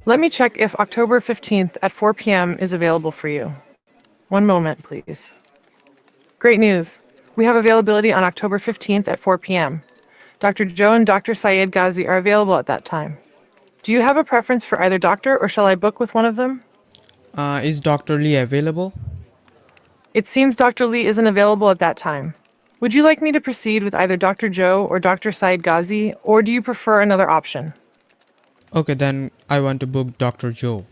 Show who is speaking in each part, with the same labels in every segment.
Speaker 1: Let me check if October 15th at 4 p.m. is available for you. One moment, please. Great news. We have availability on October 15th at 4 p.m. Dr. Joe and Dr. Syed Gazi are available at that time. Do you have a preference for either doctor or shall I book with one of them?
Speaker 2: Is Dr. Lee available?
Speaker 1: It seems Dr. Lee isn't available at that time. Would you like me to proceed with either Dr. Joe or Dr. Syed Gazi, or do you prefer another option?
Speaker 2: Okay, then I want to book Dr. Joe.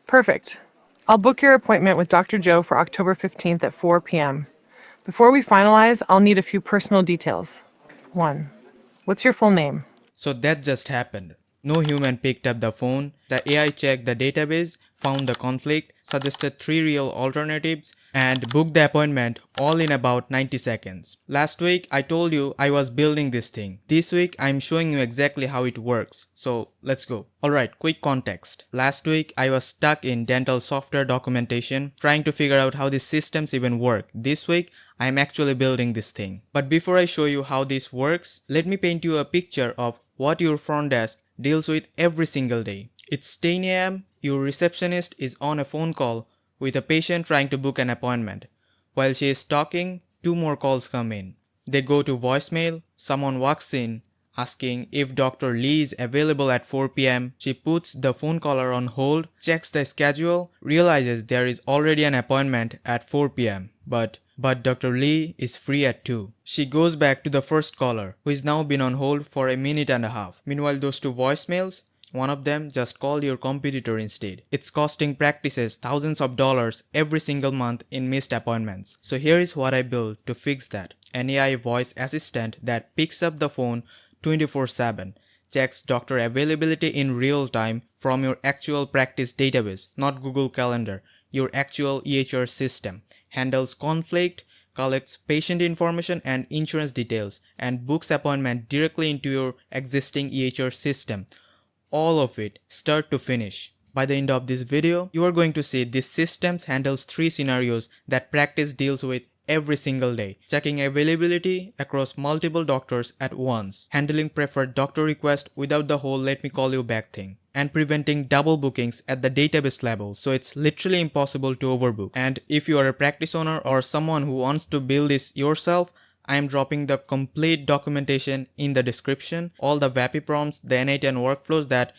Speaker 1: Perfect. I'll book your appointment with Dr. Joe for October 15th at 4 p.m. Before we finalize, I'll need a few personal details. 1. What's your full name?
Speaker 2: So that just happened. No human picked up the phone. The AI checked the database, found the conflict, suggested 3 real alternatives, and booked the appointment all in about 90 seconds. Last week, I told you I was building this thing. This week, I'm showing you exactly how it works. So let's go. Alright, quick context. Last week, I was stuck in dental software documentation, trying to figure out how these systems even work. This week, I'm actually building this thing. But before I show you how this works, let me paint you a picture of what your front desk deals with every single day. It's 10 a.m. Your receptionist is on a phone call with a patient trying to book an appointment. While she is talking, 2 more calls come in. They go to voicemail, someone walks in asking if Dr. Lee is available at 4 p.m. She puts the phone caller on hold, checks the schedule, realizes there is already an appointment at 4 p.m. But Dr. Lee is free at 2. She goes back to the first caller, who is now been on hold for a minute and a half. Meanwhile, those 2 voicemails, one of them just called your competitor instead. It's costing practices thousands of dollars every single month in missed appointments. So here is what I built to fix that. An AI voice assistant that picks up the phone 24/7, checks doctor availability in real time from your actual practice database, not Google Calendar, your actual EHR system, handles conflict, collects patient information and insurance details, and books appointment directly into your existing EHR system. All of it, start to finish. By the end of this video, you are going to see this system handles 3 scenarios that practice deals with every single day. Checking availability across multiple doctors at once, handling preferred doctor requests without the whole let me call you back thing, and preventing double bookings at the database level, so it's literally impossible to overbook. And if you are a practice owner or someone who wants to build this yourself, I am dropping the complete documentation in the description, all the VAPI prompts, the N8N workflows that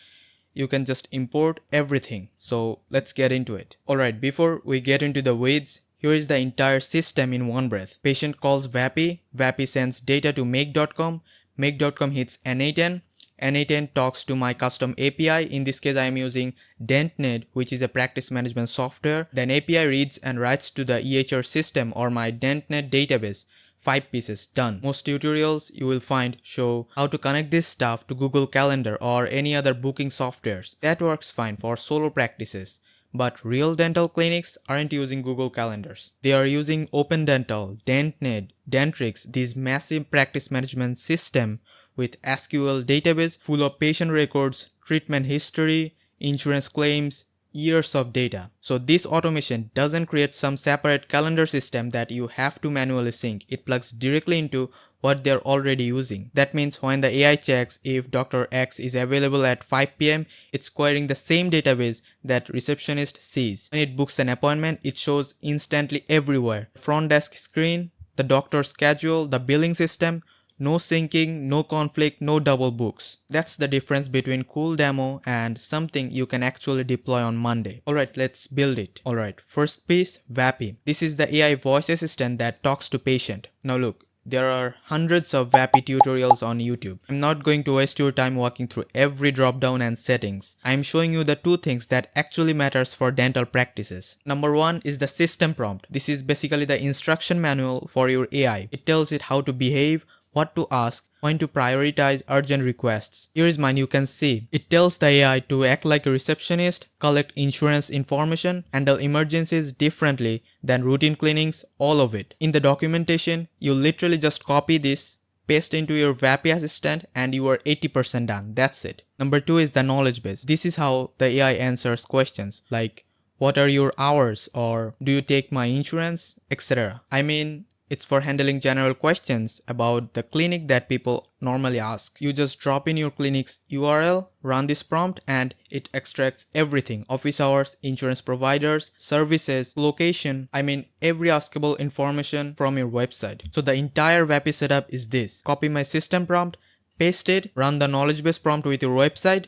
Speaker 2: you can just import everything. So let's get into it. Alright, before we get into the weeds, here is the entire system in one breath. Patient calls VAPI, VAPI sends data to make.com, make.com hits N8N, N8N talks to my custom API. In this case, I am using DentneD, which is a practice management software. Then API reads and writes to the EHR system or my DentneD database. 5 pieces, done. Most tutorials you will find show how to connect this stuff to Google Calendar or any other booking softwares. That works fine for solo practices. But real dental clinics aren't using Google Calendars. They are using Open Dental, DentneD, Dentrix, this massive practice management system with SQL database full of patient records, treatment history, insurance claims, years of data. So this automation doesn't create some separate calendar system that you have to manually sync. It plugs directly into what they're already using. That means when the AI checks if Dr. X is available at 5 p.m., it's querying the same database that receptionist sees. When it books an appointment, it shows instantly everywhere. Front desk screen, the doctor's schedule, the billing system. No syncing, no conflict, no double books. That's the difference between cool demo and something you can actually deploy on Monday. Alright, let's build it. Alright, first piece, VAPI. This is the AI voice assistant that talks to patient. Now look, there are hundreds of VAPI tutorials on YouTube. I'm not going to waste your time walking through every drop-down and settings. I'm showing you the 2 things that actually matters for dental practices. Number 1 is the system prompt. This is basically the instruction manual for your AI. It tells it how to behave, what to ask, when to prioritize urgent requests. Here is mine, you can see. It tells the AI to act like a receptionist, collect insurance information, handle emergencies differently than routine cleanings, all of it. In the documentation, you literally just copy this, paste into your VAPI assistant, and you are 80% done. That's it. Number 2 is the knowledge base. This is how the AI answers questions like, what are your hours? Or do you take my insurance? Etc. I mean, It's for handling general questions about the clinic that people normally ask. You just drop in your clinic's URL, run this prompt, and it extracts everything: office hours, insurance providers, services, location, every askable information from your website. So the entire VAPI setup is this: copy my system prompt, paste it, run the knowledge base prompt with your website,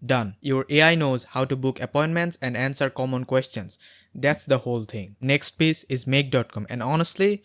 Speaker 2: done. Your AI knows how to book appointments and answer common questions. That's the whole thing. Next piece is make.com, and honestly,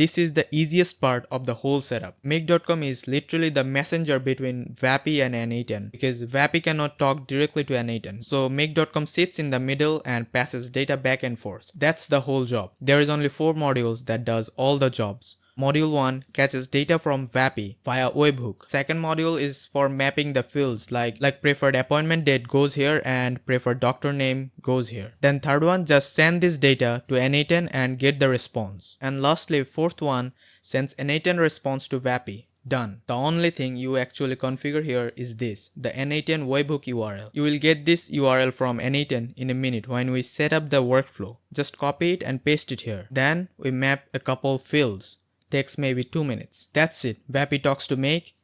Speaker 2: this is the easiest part of the whole setup. Make.com is literally the messenger between VAPI and N8N, because VAPI cannot talk directly to N8N. So make.com sits in the middle and passes data back and forth. That's the whole job. There is only 4 modules that does all the jobs. Module 1 catches data from VAPI via webhook. Second module is for mapping the fields like preferred appointment date goes here and preferred doctor name goes here. Then third one just send this data to N8N and get the response. And lastly, fourth one sends N8N response to VAPI. Done. The only thing you actually configure here is this, the N8N webhook URL. You will get this URL from N8N in a minute when we set up the workflow. Just copy it and paste it here. Then we map a couple fields. Takes maybe 2 minutes. That's it. VAPI talks to Make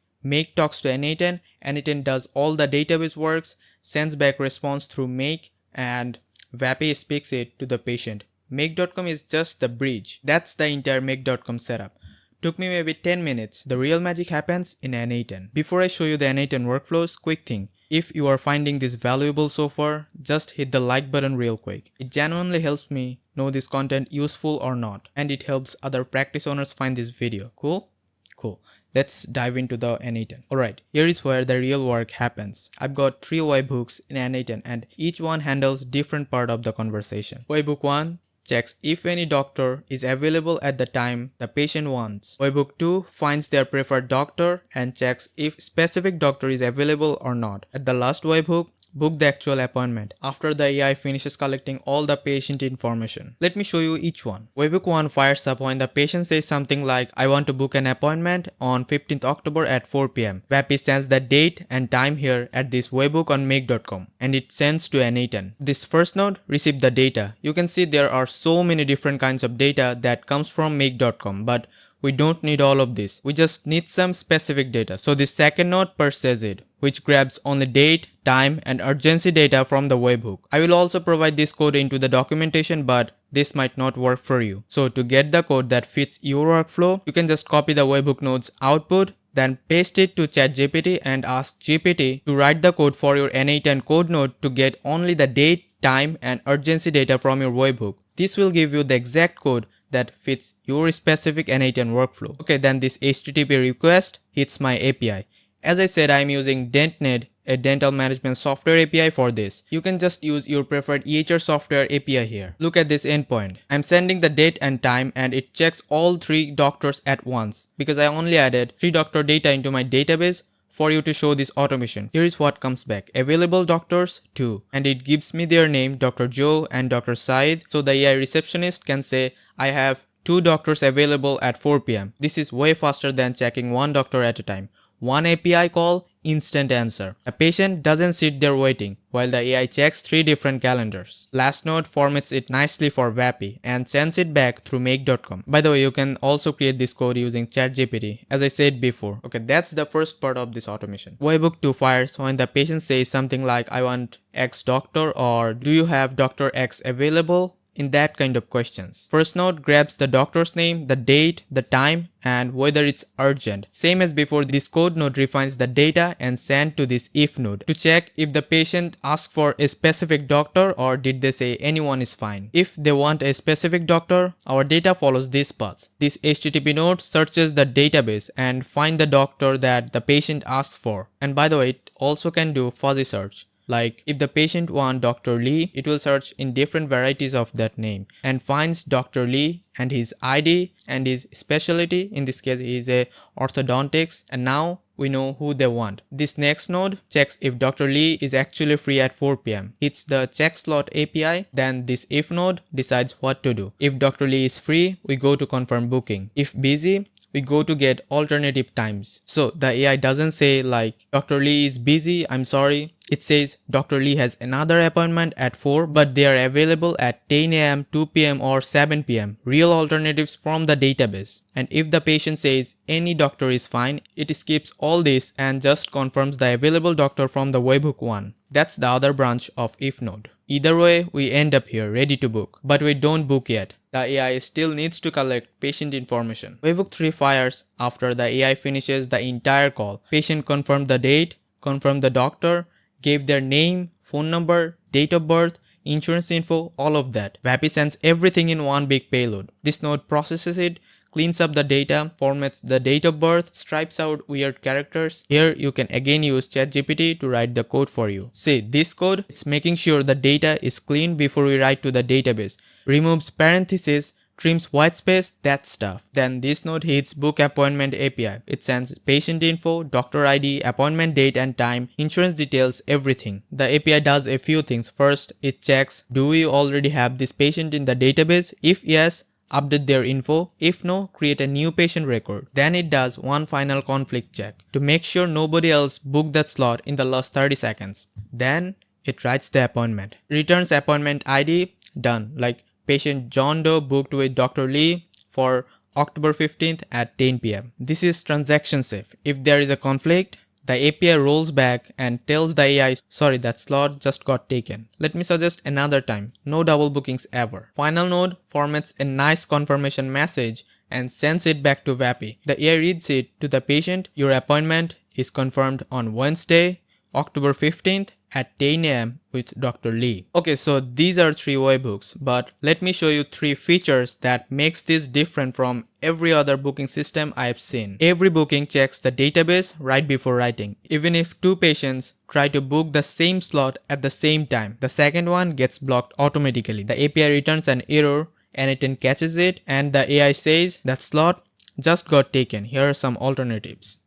Speaker 2: talks to N8N, N8N does all the database works, sends back response through Make, and VAPI speaks it to the patient. Make.com is just the bridge. That's the entire Make.com setup. Took me maybe 10 minutes. The real magic happens in N8N. Before I show you the N8N workflows, quick thing. If you are finding this valuable so far, just hit the like button real quick. It genuinely helps me know this content useful or not, and it helps other practice owners find this video. Cool? Cool. Let's dive into the N8N. Alright, here is where the real work happens. I've got 3 webhooks in N8N and each one handles different part of the conversation. Webhook 1 checks if any doctor is available at the time the patient wants. Webhook 2 finds their preferred doctor and checks if specific doctor is available or not. At the last webhook, book the actual appointment after the AI finishes collecting all the patient information. Let me show you each one. Webhook 1 fires up when the patient says something like, I want to book an appointment on 15th October at 4 p.m. VAPI sends the date and time here at this webhook on make.com and it sends to N8N. This first node received the data. You can see there are so many different kinds of data that comes from make.com, but we don't need all of this. We just need some specific data. So this second node parses it, which grabs only date, time, and urgency data from the webhook. I will also provide this code into the documentation, but this might not work for you. So to get the code that fits your workflow, you can just copy the webhook node's output, then paste it to ChatGPT and ask GPT to write the code for your N8N code node to get only the date, time, and urgency data from your webhook. This will give you the exact code that fits your specific N8N workflow. Okay, then this HTTP request hits my API. As I said, I'm using DentneD, a dental management software API for this. You can just use your preferred EHR software API here. Look at this endpoint. I'm sending the date and time and it checks all 3 doctors at once because I only added 3 doctor data into my database for you to show this automation. Here is what comes back. Available doctors 2, and it gives me their name, Dr. Joe and Dr. Said, so the AI receptionist can say I have 2 doctors available at 4 p.m. This is way faster than checking 1 doctor at a time. One API call, instant answer. A patient doesn't sit there waiting while the AI checks 3 different calendars. Last node formats it nicely for VAPI and sends it back through make.com. By the way, you can also create this code using ChatGPT, as I said before. Okay, that's the first part of this automation. Webhook 2 fires when the patient says something like, I want X doctor, or do you have Dr. X available? In that kind of questions. First node grabs the doctor's name, the date, the time, and whether it's urgent. Same as before, this code node refines the data and send to this if node to check if the patient asked for a specific doctor or did they say anyone is fine. If they want a specific doctor, our data follows this path. This HTTP node searches the database and find the doctor that the patient asked for. And by the way, it also can do fuzzy search. Like if the patient wants Dr. Lee, it will search in different varieties of that name and finds Dr. Lee and his ID and his specialty. In this case, he is a orthodontics, and now we know who they want. This next node checks if Dr. Lee is actually free at 4 p.m. It's the check slot API. Then this if node decides what to do. If Dr. Lee is free, we go to confirm booking. If busy, we go to get alternative times. So the AI doesn't say like, Dr. Lee is busy, I'm sorry. it says Dr. Lee has another appointment at 4, but they are available at 10 a.m., 2 p.m. or 7 p.m. Real alternatives from the database. And if the patient says any doctor is fine, it skips all this and just confirms the available doctor from the webhook one. That's the other branch of if node. Either way, we end up here ready to book. But we don't book yet. The AI still needs to collect patient information. Webhook 3 fires after the AI finishes the entire call. Patient confirmed the date, confirmed the doctor, gave their name, phone number, date of birth, insurance info, all of that. VAPI sends everything in one big payload. This node processes it, cleans up the data, formats the date of birth, stripes out weird characters. Here you can again use ChatGPT to write the code for you. See, this code, it's making sure the data is clean before we write to the database. Removes parentheses, trims white space, that stuff. Then this node hits Book Appointment API. It sends patient info, doctor ID, appointment date and time, insurance details, everything. The API does a few things. First, it checks, do we already have this patient in the database? If yes, update their info. If no, create a new patient record. Then it does one final conflict check to make sure nobody else booked that slot in the last 30 seconds. Then it writes the appointment. Returns appointment ID, done. Like patient John Doe booked with Dr. Lee for October 15th at 10 p.m. This is transaction safe. If there is a conflict, the API rolls back and tells the AI, sorry, that slot just got taken. Let me suggest another time. No double bookings ever. Final node formats a nice confirmation message and sends it back to VAPI. The AI reads it to the patient. Your appointment is confirmed on Wednesday, October 15th at 10 a.m. with Dr. Lee. Okay, so these are 3 webhooks, but let me show you 3 features that makes this different from every other booking system I've seen. Every booking checks the database right before writing. Even if 2 patients try to book the same slot at the same time, the second one gets blocked automatically. The API returns an error and it catches it, and the AI says that slot just got taken. Here are some alternatives.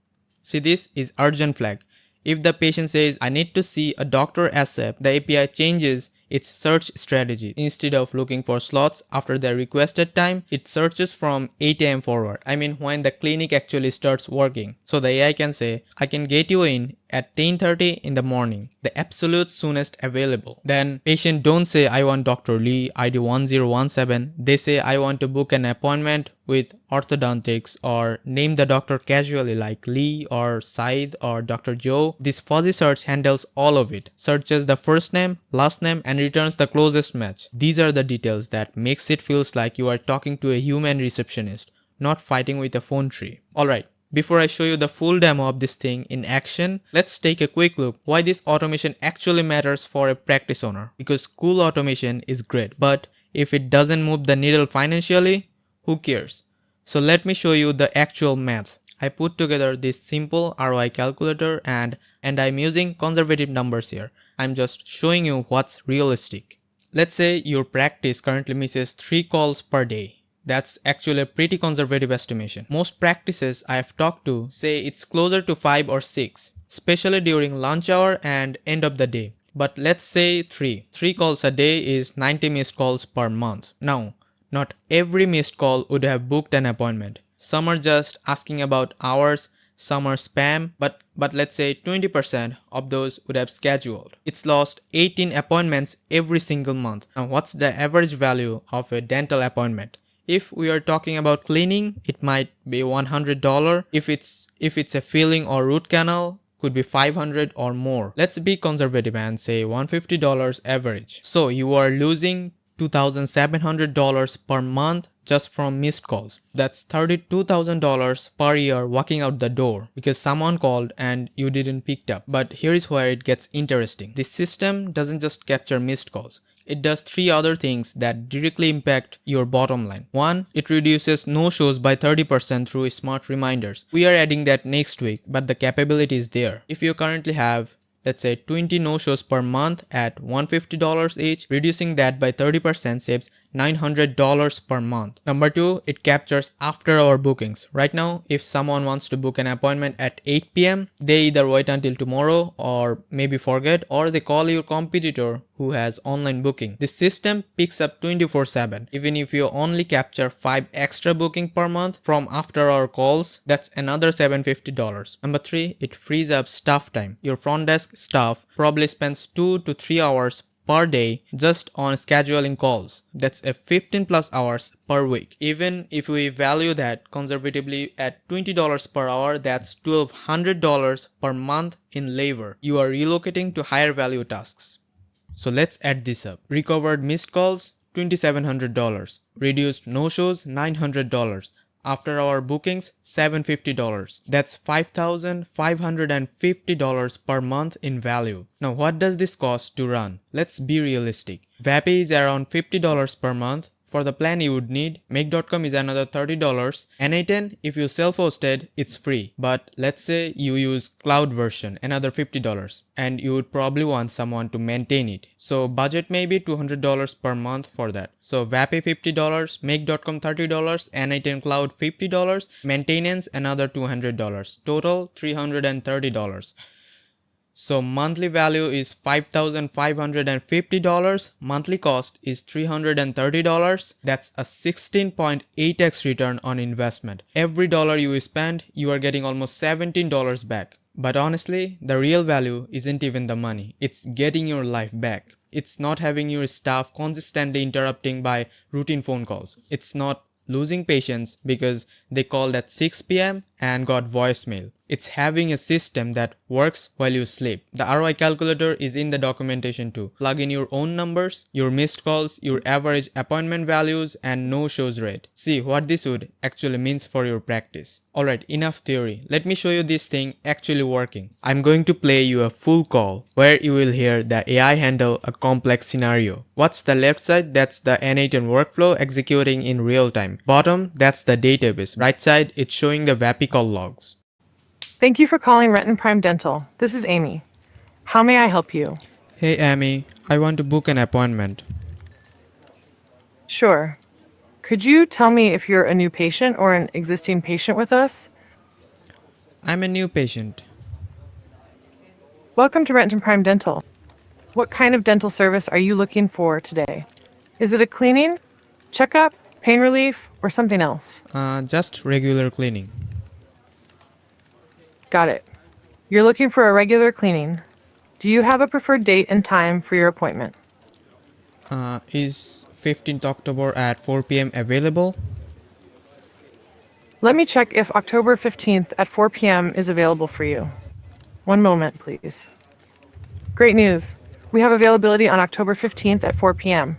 Speaker 2: See, this is urgent flag. If the patient says, I need to see a doctor ASAP, the API changes its search strategy. Instead of looking for slots after the requested time, it searches from 8 a.m. forward. I mean, when the clinic actually starts working. So the AI can say, I can get you in at 10:30 in the morning, the absolute soonest available. Then patient don't say, I want Dr. Lee, ID 1017. They say, I want to book an appointment with orthodontics, or name the doctor casually like Lee or Said or Dr. Joe. This fuzzy search handles all of it. Searches the first name, last name and returns the closest match. These are the details that makes it feels like you are talking to a human receptionist, not fighting with a phone tree. Alright. Before I show you the full demo of this thing in action, let's take a quick look why this automation actually matters for a practice owner. Because cool automation is great, but if it doesn't move the needle financially, who cares? So let me show you the actual math. I put together this simple ROI calculator and I'm using conservative numbers here. I'm just showing you what's realistic. Let's say your practice currently misses 3 calls per day. That's actually a pretty conservative estimation. Most practices I have talked to say it's closer to 5 or 6, especially during lunch hour and end of the day. But let's say 3. 3 calls a day is 90 missed calls per month. Now, not every missed call would have booked an appointment. Some are just asking about hours, some are spam, but let's say 20% of those would have scheduled. It's lost 18 appointments every single month. Now, what's the average value of a dental appointment? If we are talking about cleaning, it might be $100. If it's a filling or root canal, could be $500 or more. Let's be conservative and say $150 average. So you are losing $2,700 per month just from missed calls. That's $32,000 per year walking out the door because someone called and you didn't pick up. But here is where it gets interesting. This system doesn't just capture missed calls. It does 3 other things that directly impact your bottom line. 1, it reduces no-shows by 30% through smart reminders. We are adding that next week, but the capability is there. If you currently have, let's say 20 no-shows per month at $150 each, reducing that by 30% saves $900 per month. Number 2, it captures after-hour bookings. Right now, if someone wants to book an appointment at 8 p.m., they either wait until tomorrow or maybe forget, or they call your competitor who has online booking. This system picks up 24/7. Even if you only capture 5 extra booking per month from after-hour calls, that's another $750. Number 3, it frees up staff time. Your front desk staff probably spends 2 to 3 hours per day just on scheduling calls. That's a 15 plus hours per week. Even if we value that conservatively at $20 per hour, that's $1,200 per month in labor. You are relocating to higher value tasks. So let's add this up. Recovered missed calls, $2,700. Reduced no-shows, $900. After our bookings, $750. That's $5,550 per month in value. Now what does this cost to run? Let's be realistic. VAPI is around $50 per month. For the plan you would need, Make.com is another $30. N8N, if you self-hosted, it's free. But let's say you use cloud version, another $50. And you would probably want someone to maintain it. So budget may be $200 per month for that. So VAPI $50, Make.com $30, N8N cloud $50, maintenance another $200. Total $330. So monthly value is $5,550. Monthly cost is $330. That's a 16.8x return on investment. Every dollar you spend, you are getting almost $17 back. But honestly, the real value isn't even the money. It's getting your life back. It's not having your staff consistently interrupting by routine phone calls. It's not losing patience because they called at 6 p.m. and got voicemail. It's having a system that works while you sleep. The ROI calculator is in the documentation too. Plug in your own numbers, your missed calls, your average appointment values, and no-shows rate. See what this would actually means for your practice. Alright, enough theory. Let me show you this thing actually working. I'm going to play you a full call where you will hear the AI handle a complex scenario. What's the left side? That's the N8N workflow executing in real time. Bottom, that's the database. Right side, it's showing the VAPI call logs.
Speaker 1: Thank you for calling Renton Prime Dental. This is Amy. How may I help you?
Speaker 2: Hey Amy, I want to book an appointment.
Speaker 1: Sure. Could you tell me if you're a new patient or an existing patient with us?
Speaker 2: I'm a new patient.
Speaker 1: Welcome to Renton Prime Dental. What kind of dental service are you looking for today? Is it a cleaning, checkup, pain relief, or something else?
Speaker 2: Just regular cleaning.
Speaker 1: Got it. You're looking for a regular cleaning. Do you have a preferred date and time for your appointment?
Speaker 2: Is 15th October at 4 p.m. available?
Speaker 1: Let me check if October 15th at 4 p.m. is available for you. One moment, please. Great news. We have availability on October 15th at 4 p.m.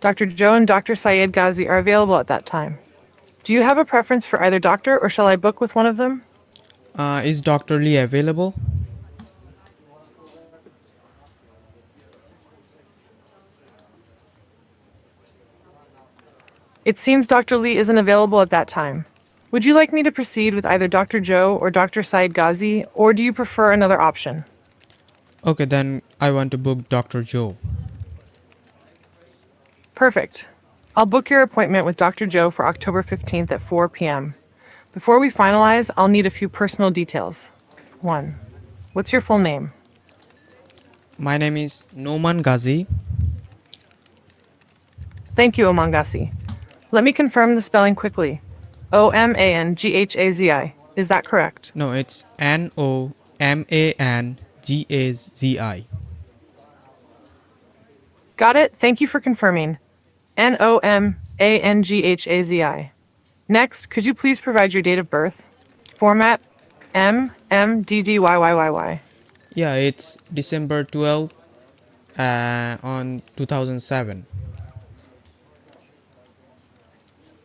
Speaker 1: Dr. Joe and Dr. Syed Gazi are available at that time. Do you have a preference for either doctor or shall I book with one of them?
Speaker 2: Is Dr. Lee available?
Speaker 1: It seems Dr. Lee isn't available at that time. Would you like me to proceed with either Dr. Joe or Dr. Syed Gazi, or do you prefer another option?
Speaker 2: Okay, then I want to book Dr. Joe.
Speaker 1: Perfect. I'll book your appointment with Dr. Joe for October 15th at 4 p.m. Before we finalize, I'll need a few personal details. 1. What's your full name?
Speaker 2: My name is Noman Gazi.
Speaker 1: Thank you, Omangasi. Let me confirm the spelling quickly. Omanghazi. Is that correct?
Speaker 2: No, it's Nomangazi.
Speaker 1: Got it. Thank you for confirming. Nomanghazi. Next, could you please provide your date of birth? Format MMDDYYYY.
Speaker 2: Yeah, it's December 12th on 2007.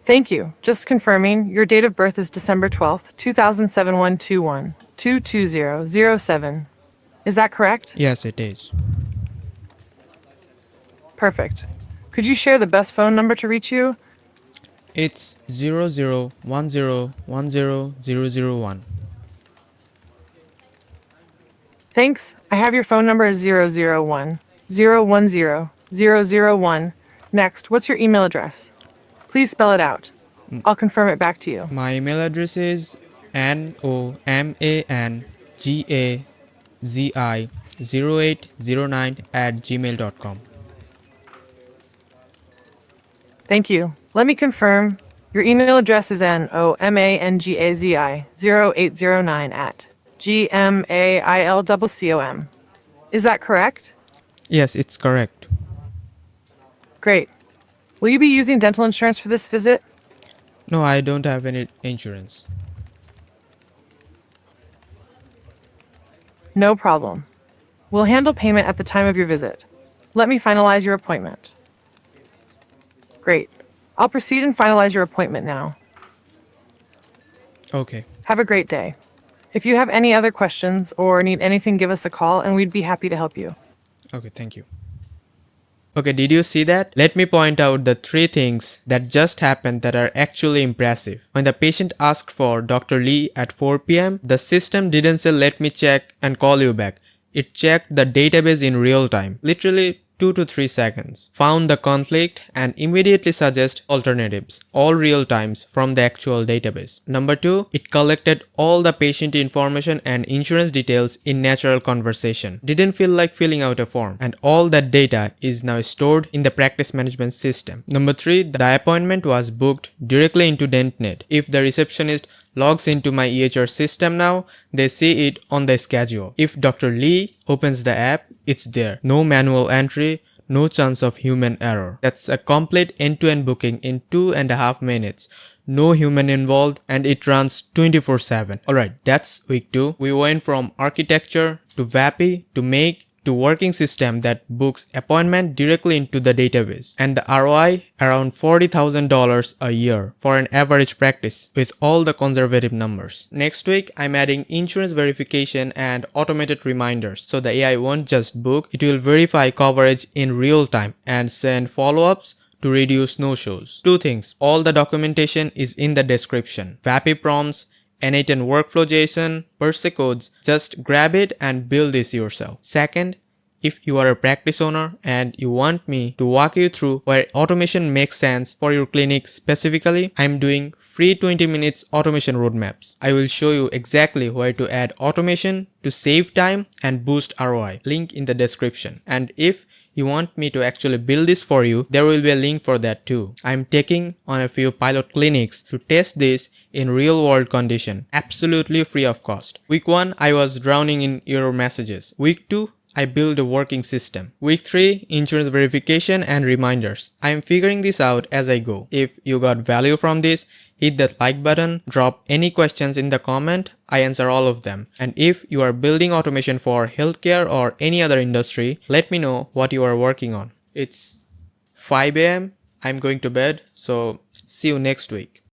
Speaker 1: Thank you. Just confirming, your date of birth is December 12th, 2007 121 22007. Is that correct?
Speaker 2: Yes, it is.
Speaker 1: Perfect. Could you share the best phone number to reach you?
Speaker 2: It's 0010100001.
Speaker 1: Thanks. I have your phone number as 001 010 001. Next, what's your email address? Please spell it out. I'll confirm it back to you.
Speaker 2: My email address is nomangagazi0809@gmail.com.
Speaker 1: Thank you. Let me confirm. Your email address is nomangagazi0809 at gmail.com. Is that correct?
Speaker 2: Yes, it's correct.
Speaker 1: Great. Will you be using dental insurance for this visit?
Speaker 2: No, I don't have any insurance.
Speaker 1: No problem. We'll handle payment at the time of your visit. Let me finalize your appointment. Great. I'll proceed and finalize your appointment now.
Speaker 2: Okay.
Speaker 1: Have a great day. If you have any other questions or need anything, give us a call and we'd be happy to help you.
Speaker 2: Okay, thank you. Okay, did you see that? Let me point out the 3 things that just happened that are actually impressive. When the patient asked for Dr. Lee at 4 p.m., the system didn't say let me check and call you back. It checked the database in real time, literally 2 to 3 seconds, found the conflict and immediately suggest alternatives, all real times from the actual database. Number 2, it collected all the patient information and insurance details in natural conversation. Didn't feel like filling out a form, and all that data is now stored in the practice management system. Number 3, the appointment was booked directly into DentneD. If the receptionist logs into my EHR system now, they see it on the schedule. If Dr. Lee opens the app, it's there. No manual entry, no chance of human error. That's a complete end-to-end booking in 2.5 minutes. No human involved, and it runs 24/7. Alright, that's week 2. We went from architecture to VAPI to make to working system that books appointment directly into the database, and the ROI around $40,000 a year for an average practice with all the conservative numbers. Next week, I'm adding insurance verification and automated reminders, so the AI won't just book, it will verify coverage in real time and send follow-ups to reduce no-shows. 2 things, all the documentation is in the description. VAPI prompts, N8N workflow JSON, Perse codes, just grab it and build this yourself. Second, if you are a practice owner and you want me to walk you through where automation makes sense for your clinic specifically, I'm doing free 20 minutes automation roadmaps. I will show you exactly where to add automation to save time and boost ROI. Link in the description. And if you want me to actually build this for you, there will be a link for that too. I'm taking on a few pilot clinics to test this in real world condition, absolutely free of cost. Week 1, I was drowning in error messages. Week 2, I built a working system. Week 3, insurance verification and reminders. I am figuring this out as I go. If you got value from this, hit that like button, drop any questions in the comment, I answer all of them. And if you are building automation for healthcare or any other industry, let me know what you are working on. It's 5 a.m. I'm going to bed, so see you next week.